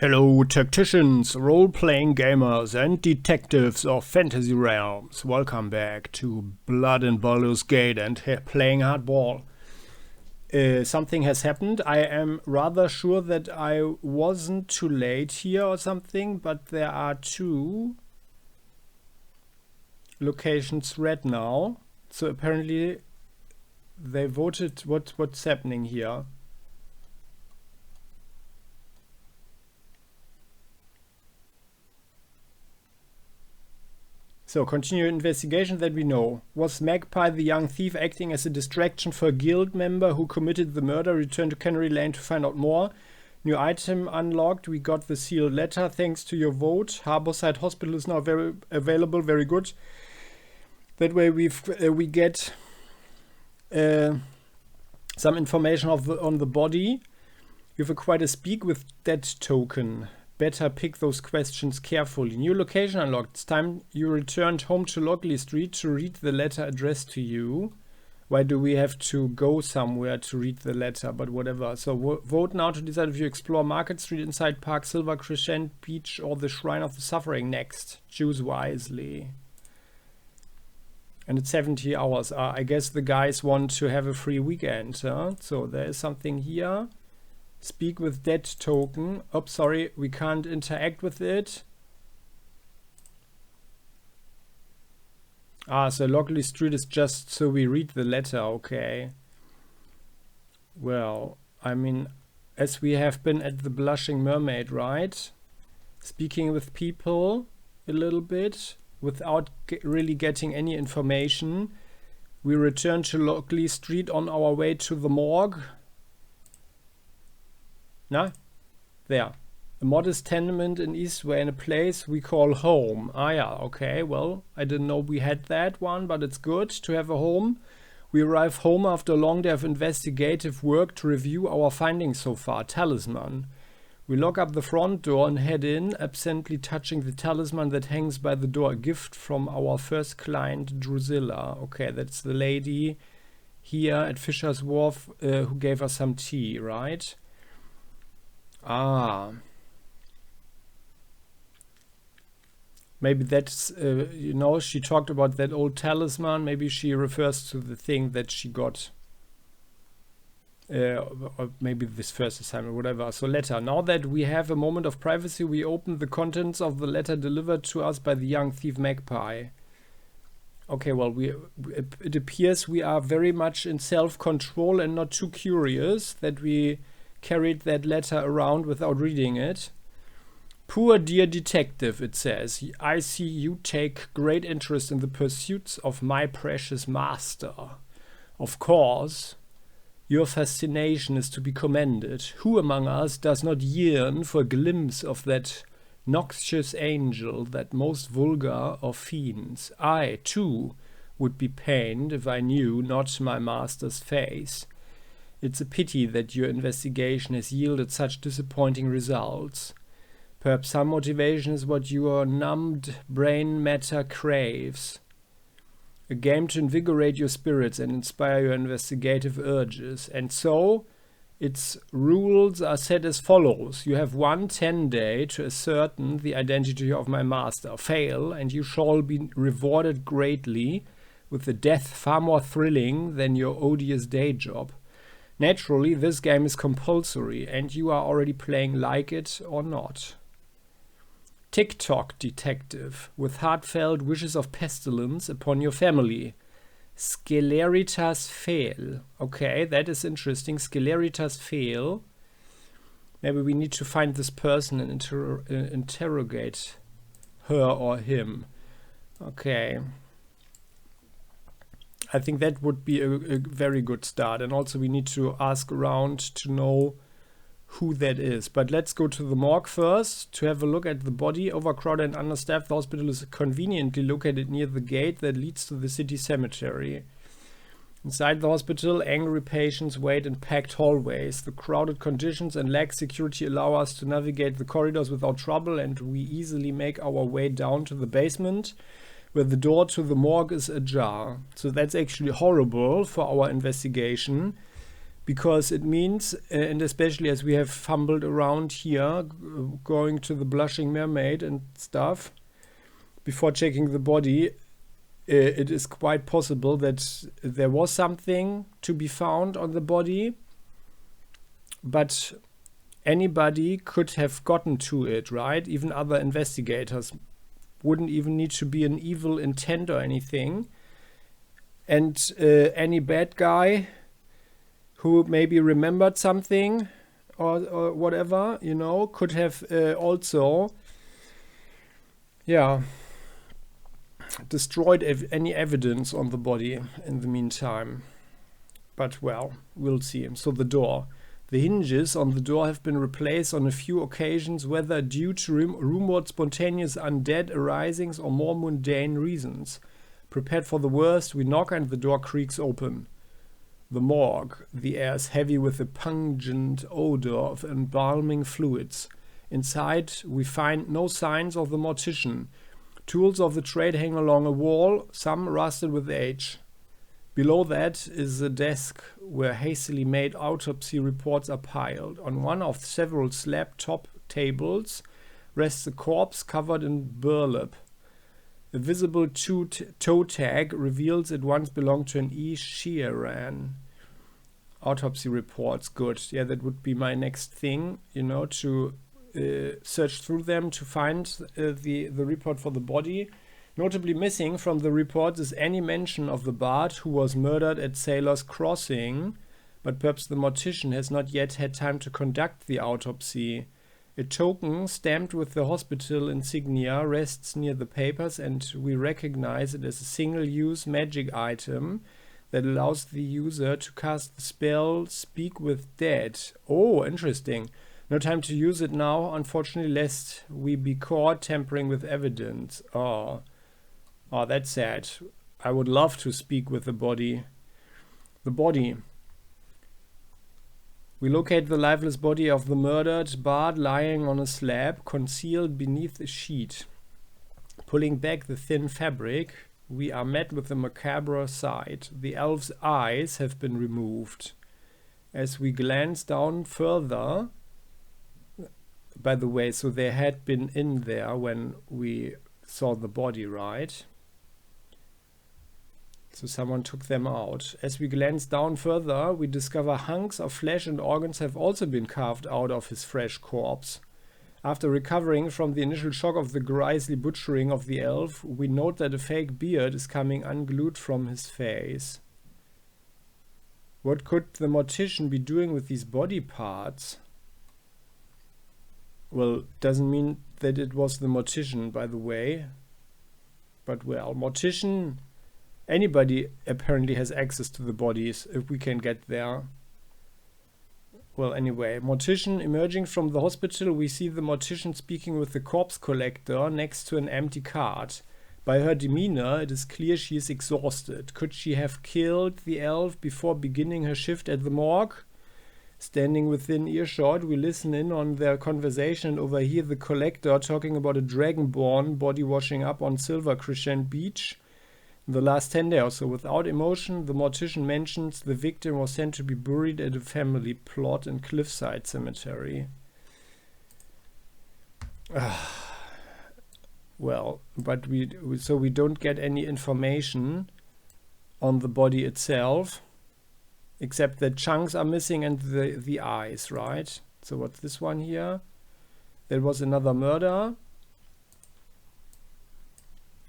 Hello tacticians, role-playing gamers and detectives of fantasy realms. Welcome back to Blood and Baldur's Gate and playing hardball. Something has happened. I am rather sure that I wasn't too late here or something, but there are two locations red now. So apparently they voted. What's happening here? So, continue investigation that we know. Was Magpie the young thief acting as a distraction for a guild member who committed the murder? Return to Cannery Lane to find out more. New item unlocked. We got the sealed letter thanks to your vote. Harborside Hospital is now very available. Very good. That way we get some information on the body. You've acquired a speak with dead token. Better pick those questions carefully. New location unlocked. It's time you returned home to Lockley Street to read the letter addressed to you. Why do we have to go somewhere to read the letter? But whatever. So vote now to decide if you explore Market Street, Inside Park, Silver Crescent Beach, or the Shrine of the Suffering next. Choose wisely. And it's 70 hours. I guess the guys want to have a free weekend. Huh? So there is something here. Speak with dead token. Oh, sorry, we can't interact with it. So Lockley Street is just so we read the letter, okay. Well, I mean, as we have been at the Blushing Mermaid, right? Speaking with people a little bit without really getting any information. We return to Lockley Street on our way to the morgue. There. A modest tenement in Eastway in a place we call home. Yeah, okay, well, I didn't know we had that one, but it's good to have a home. We arrive home after a long day of investigative work to review our findings so far. Talisman. We lock up the front door and head in, absently touching the talisman that hangs by the door. A gift from our first client, Drusilla. Okay, that's the lady here at Fisher's Wharf who gave us some tea, right? Maybe that's, she talked about that old talisman. Maybe she refers to the thing that she got. Or maybe this first assignment, whatever. So letter. Now that we have a moment of privacy, we open the contents of the letter delivered to us by the young thief Magpie. Okay, well, it appears we are very much in self-control and not too curious that we carried that letter around without reading it. Poor dear detective, it says. I see you take great interest in the pursuits of my precious master. Of course, your fascination is to be commended. Who among us does not yearn for a glimpse of that noxious angel, that most vulgar of fiends? I, too, would be pained if I knew not my master's face. It's a pity that your investigation has yielded such disappointing results. Perhaps some motivation is what your numbed brain matter craves. A game to invigorate your spirits and inspire your investigative urges. And so, its rules are set as follows. You have 1 10-day to ascertain the identity of my master. Fail, and you shall be rewarded greatly with a death far more thrilling than your odious day job. Naturally, this game is compulsory, and you are already playing like it or not. Tick-tock, detective, with heartfelt wishes of pestilence upon your family. Sceleritas fail. Okay, that is interesting. Sceleritas fail. Maybe we need to find this person and interrogate her or him. Okay. I think that would be a very good start. And also we need to ask around to know who that is. But let's go to the morgue first to have a look at the body. Overcrowded and understaffed, the hospital is conveniently located near the gate that leads to the city cemetery. Inside the hospital, angry patients wait in packed hallways. The crowded conditions and lax security allow us to navigate the corridors without trouble, and we easily make our way down to the basement, where the door to the morgue is ajar. So that's actually horrible for our investigation, because it means, and especially as we have fumbled around here, going to the blushing mermaid and stuff, before checking the body, it is quite possible that there was something to be found on the body, but anybody could have gotten to it, right? Even other investigators. Wouldn't even need to be an evil intent or anything. And any bad guy who maybe remembered something or whatever, you know, could have also, yeah, destroyed any evidence on the body in the meantime. But well, we'll see. So the door. The hinges on the door have been replaced on a few occasions, whether due to rumored spontaneous undead arisings or more mundane reasons. Prepared for the worst, we knock and the door creaks open. The morgue. The air is heavy with a pungent odor of embalming fluids. Inside, we find no signs of the mortician. Tools of the trade hang along a wall, some rusted with age. Below that is a desk where hastily made autopsy reports are piled. On one of several slab-top tables rests a corpse covered in burlap. A visible toe tag reveals it once belonged to an E. Sheeran. Autopsy reports, good. Yeah, that would be my next thing, you know, to search through them to find the report for the body. Notably missing from the report is any mention of the bard who was murdered at Sailor's Crossing, but perhaps the mortician has not yet had time to conduct the autopsy. A token stamped with the hospital insignia rests near the papers, and we recognize it as a single-use magic item that allows the user to cast the spell Speak with Dead. Oh, interesting. No time to use it now, unfortunately, lest we be caught tampering with evidence. Oh, that's sad. I would love to speak with the body. The body. We locate the lifeless body of the murdered bard lying on a slab, concealed beneath a sheet. Pulling back the thin fabric, we are met with a macabre sight. The elf's eyes have been removed. As we glance down further, by the way, so they had been in there when we saw the body, right? So someone took them out. As we glance down further, we discover hunks of flesh and organs have also been carved out of his fresh corpse. After recovering from the initial shock of the grisly butchering of the elf, we note that a fake beard is coming unglued from his face. What could the mortician be doing with these body parts? Well, doesn't mean that it was the mortician, by the way. But well, mortician... Anybody apparently has access to the bodies if we can get there. Well, anyway, mortician emerging from the hospital. We see the mortician speaking with the corpse collector next to an empty cart. By her demeanor, it is clear she is exhausted. Could she have killed the elf before beginning her shift at the morgue? Standing within earshot, we listen in on their conversation and overhear the collector talking about a dragonborn body washing up on Silver Crescent Beach in the last 10 days or so. Without emotion, the mortician mentions the victim was sent to be buried at a family plot in Cliffside Cemetery. Well, but we don't get any information on the body itself, except that chunks are missing and the eyes, right? So what's this one here? There was another murder.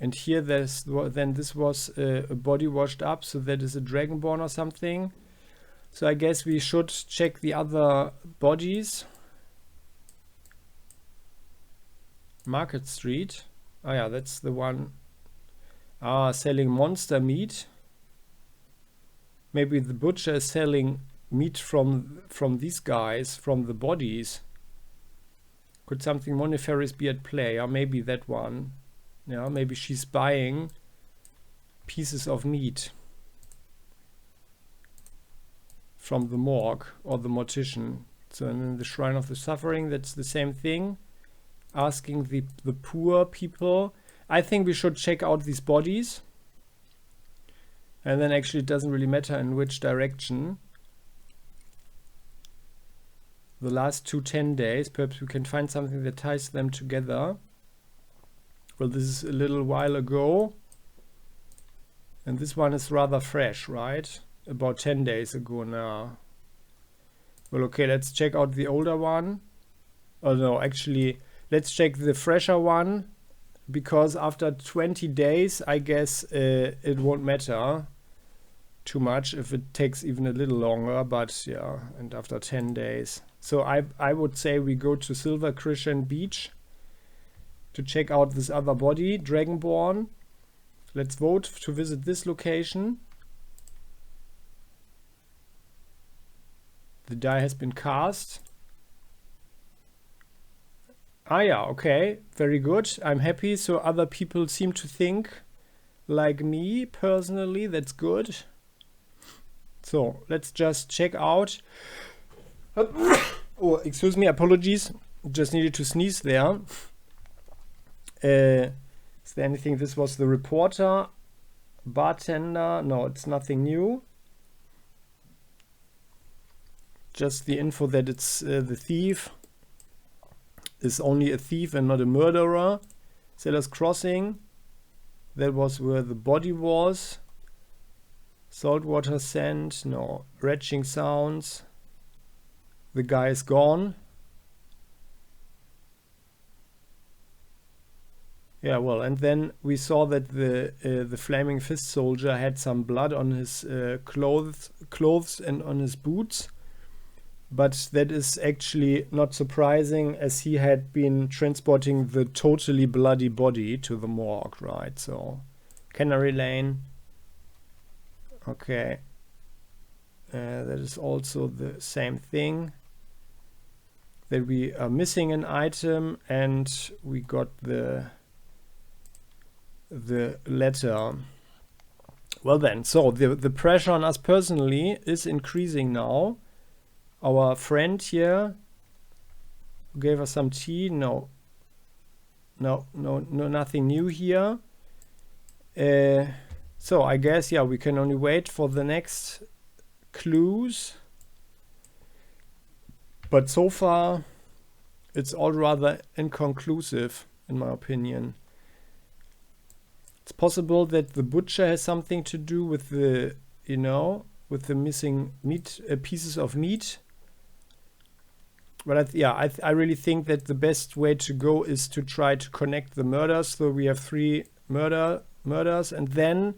And here this was a body washed up, so that is a dragonborn or something. So I guess we should check the other bodies. Market Street. Oh yeah, that's the one. Selling monster meat. Maybe the butcher is selling meat from these guys, from the bodies. Could something more nefarious be at play? Or maybe that one. Yeah, maybe she's buying pieces of meat from the morgue or the mortician. So in the Shrine of the Suffering, that's the same thing. Asking the poor people. I think we should check out these bodies. And then actually it doesn't really matter in which direction. the last 10 days. Perhaps we can find something that ties them together. Well, this is a little while ago. And this one is rather fresh, right? About 10 days ago now. Well, okay, let's check out the older one. Oh no, actually, let's check the fresher one. Because after 20 days, I guess it won't matter too much if it takes even a little longer. But yeah, and after 10 days. So I would say we go to Silver Christian Beach to check out this other body, Dragonborn. Let's vote to visit this location. The die has been cast. Ah yeah, okay, very good. I'm happy. So other people seem to think like me personally. That's good. So let's just check out. Oh, excuse me, apologies. Just needed to sneeze there. Is there anything? This was the reporter, bartender. No, it's nothing new. Just the info that it's the thief is only a thief and not a murderer. Sailor's Crossing. That was where the body was. Saltwater sand. No. Retching sounds. The guy is gone. Yeah, well, and then we saw that the Flaming Fist soldier had some blood on his clothes and on his boots. But that is actually not surprising, as he had been transporting the totally bloody body to the morgue, right? So, Canary Lane. Okay. That is also the same thing. That we are missing an item and we got the letter. Well then, so the pressure on us personally is increasing now. Our friend here gave us some tea. No, nothing new here. So I guess, yeah, we can only wait for the next clues. But so far, it's all rather inconclusive, in my opinion. It's possible that the butcher has something to do with the, with the missing meat, pieces of meat. But I really think that the best way to go is to try to connect the murders. So we have 3 murders, and then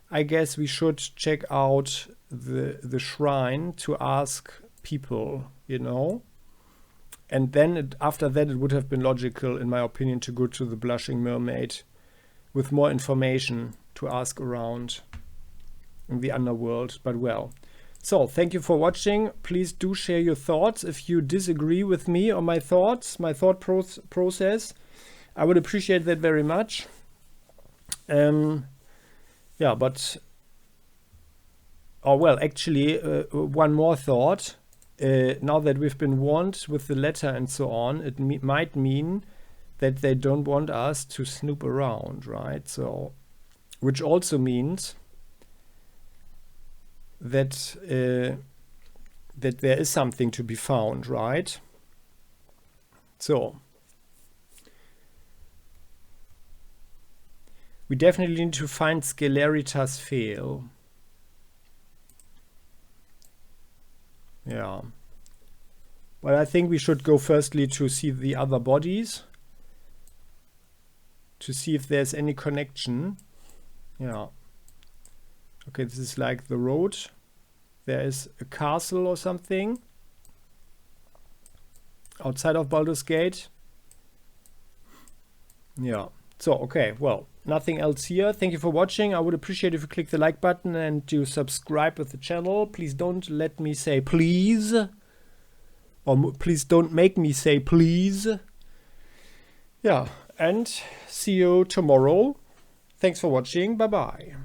I guess we should check out the shrine to ask people, And then after that, it would have been logical, in my opinion, to go to the Blushing Mermaid with more information to ask around in the underworld. But well. So, thank you for watching. Please do share your thoughts if you disagree with me on my thoughts, my thought process. I would appreciate that very much. Yeah, but... Oh, well, actually, one more thought. Now that we've been warned with the letter and so on, it might mean that they don't want us to snoop around, right? So, which also means that that there is something to be found, right? So we definitely need to find Sceleritas Fel. Yeah. But I think we should go firstly to see the other bodies, to see if there's any connection. Yeah. Okay, this is like the road. There is a castle or something outside of Baldur's Gate. Yeah. So, okay, well, nothing else here. Thank you for watching. I would appreciate if you click the like button and you subscribe with the channel. Please don't let me say please. Or please don't make me say please. Yeah, and see you tomorrow. Thanks for watching. Bye-bye.